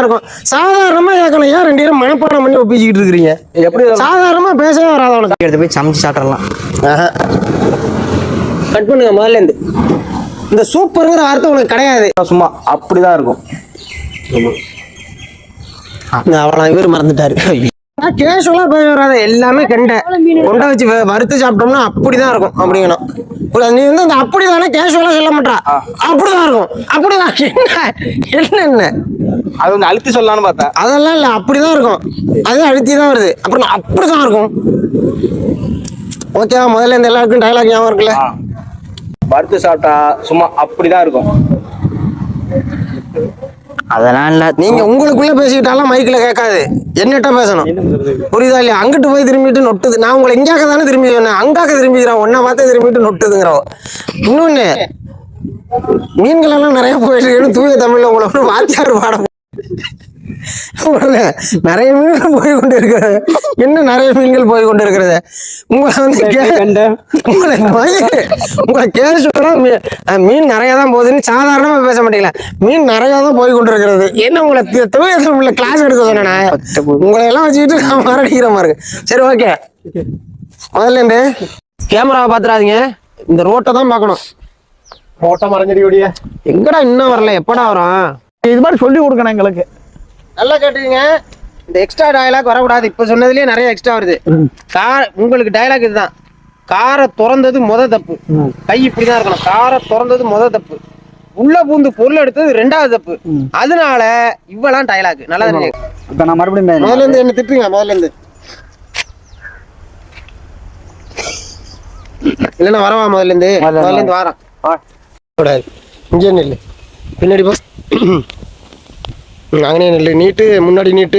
இருக்கும். சாதாரணமா கேட்கணும், ஏன் 2 பேரும் மனப்பாடம் பண்ணி ஒப்பிச்சுக்கிட்டு இருக்கிறீங்க? எப்படி சாதாரணமா பேசவே வராது அவனுக்கு. எடுத்து போய் சமைச்சு சாப்பிடலாம். கட் பண்ணுங்க முதல்ல இருந்து. இந்த சூப்பருங்கிற வார்த்தை உனக்கு கிடையாது. சும்மா அப்படிதான் இருக்கும். அவ்வளோ இவர் மறந்துட்டாரு. கேஷுவலா போய் வராது, எல்லாமே கொண்டை வச்சு வறுத்து சாப்பிட்டோம்னா அப்படிதான் இருக்கும் அப்படிங்கணும். நீ வந்து அந்த அப்படிதானே கேஷுவலா சொல்ல மாட்டா, அப்படிதான் இருக்கும். அப்படிதான் என்ன அது வந்து அழுத்தி சொல்லலாம்னு பார்த்தா அதெல்லாம் இல்ல, அப்படிதான் இருக்கும். அது அழுத்தி தான் வருது, அப்புறம் அப்படிதான் இருக்கும். ஓகேவா? முதல்ல இந்த எல்லாருக்கும் டயலாக் ஞாபகம் இருக்குல்ல? வறுத்து சாப்பிட்டா சும்மா அப்படிதான் இருக்கும். அதெல்லாம் இல்ல, நீங்க உங்களுக்குள்ள பேசிக்கிட்டாலும் மைக்ல கேட்காது, என்னட்ட பேசணும். புரியுதா இல்லையா? அங்கிட்டு போய் திரும்பிட்டு நொட்டுது. நான் உங்களை எங்காக்க தானே திரும்பி சொன்னேன், அங்காக்க திரும்பிக்கிறேன். ஒன்ன பார்த்து திரும்பிட்டு நொட்டுதுங்கிறோம். இன்னொன்னு, மீன்கள் எல்லாம் நிறைய போயிட்டு தூய தமிழ்ல உங்களை வாத்தியார் பாடம் நிறைய மீன்கள் போய் கொண்டு இருக்கிறது. என்ன நிறைய மீன்கள் போய் கொண்டு இருக்கிறது? உங்களை வந்து உங்களை கேஷுவலா மீன் நிறைய தான் போகுதுன்னு சாதாரணமா பேச மாட்டீங்களா? மீன் நிறைய தான் போய் கொண்டு இருக்கிறது. என்ன உங்களை தூய தமிழ்ல கிளாஸ் எடுக்க சொன்னேன்னா உங்களை எல்லாம் வச்சுக்கிட்டு நான் மறடிக்கிற மாதிரி இருக்கு. சரி, ஓகே. முதல்ல இருந்து கேமராவை பாத்துறாதீங்க, இந்த ரோட்டை தான் பார்க்கணும். ரோட்டை மறைஞ்சிடியோடைய எங்கடா இன்னும் வரல, எப்படா வரும்? இது மாதிரி சொல்லி கொடுக்கணும் எங்களுக்கு. நல்லா கேட்டுருங்க. இந்த எக்ஸ்ட்ரா டயலாக் வரக்கூடாது. இப்ப சொன்னதுலயே நிறைய எக்ஸ்ட்ரா வருது. உங்களுக்கு டயலாக் இதுதான். காரை திறந்தது தப்பு, கை இப்படிதான் இருக்கணும். காரை திறந்தது தப்பு, உள்ள பூந்து பொருள் எடுத்தது 2வது தப்பு. அதனால இவ்வளவு டயலாக் நல்லா இருக்கு. இப்ப நான் மறுபடியும் முதல்ல இருந்து என்ன திட்டுங்க, முதல்ல இருந்து. இல்லைன்னா வரவா? முதல்ல இருந்து வாரம் இங்கே நில்லு, பின்னாடி போ. அங்கனே நில்லு. நீட்டு முன்னாடி நீட்டு.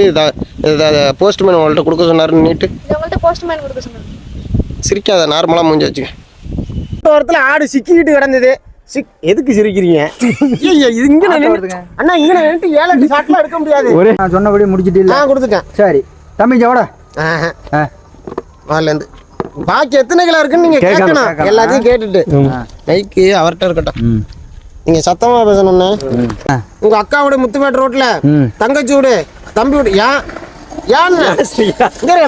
போஸ்ட்மேன் உங்கள்கிட்ட கொடுக்க சொன்னாரு. நீட்டு சிரிக்காத, நார்மலா மூஞ்சி வச்சுக்க. வாரத்துல ஆடு சிக்கிக்கிட்டு கிடந்தது. எதுக்கு சிரிக்கிறீங்க? அண்ணா இங்க 7-8 ஷாட்லாம் எடுக்க முடியாது. நான் சொன்னபடி முடிச்சிட்டு இல்ல? நான் கொடுத்துட்டேன். சரி தம்பி ஜோட முதல்ல இருந்து பாக்கி எத்தனை கிலோ இருக்குன்னு நீங்க கேட்கணும். எல்லாத்தையும் கேட்டுட்டு மைக்கு அவர்கிட்ட இருக்கட்டும். நீங்க சத்தமா பேசணும்னு. உங்க அக்காவோட முத்துமேட்டு ரோட்ல தங்கச்சி வீடு, தம்பி வீடு.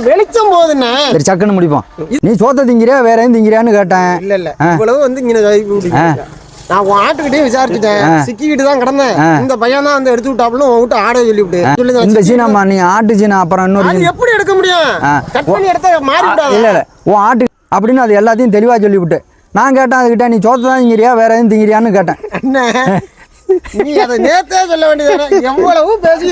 வெளிச்சம் போகுதுண்ணே. சரி சக்குன்னு முடிப்போம். நீ சோத்த திங்கிறியா வேற எதுவும் திங்கிறியான்னு கேட்டேன். இல்ல இவ்வளவு வந்து நான் உன் ஆட்டுக்கிட்டே விசாரிச்சுட்டேன். சிக்கிக்கிட்டு தான் கிடந்தேன். இந்த பையன் தான் வந்து எடுத்து விட்டாப்புல உங்ககிட்ட ஆட சொல்லிவிட்டு இந்த சீனாமா நீ ஆட்டு சீனா அப்புறம் இன்னொரு எப்படி எடுக்க முடியும்? கட் பண்ணி எடுத்த மாறி விடாது. இல்ல உன் ஆட்டு அப்படின்னு அது எல்லாத்தையும் தெளிவா சொல்லிவிட்டு நான் கேட்டேன் அதுகிட்ட, நீ சோத்த தான் திங்கிறியா வேற எதுவும் திங்கிறியான்னு கேட்டேன். நீ அதை நேத்தே சொல்ல வேண்டியது. எவ்வளவு பேசி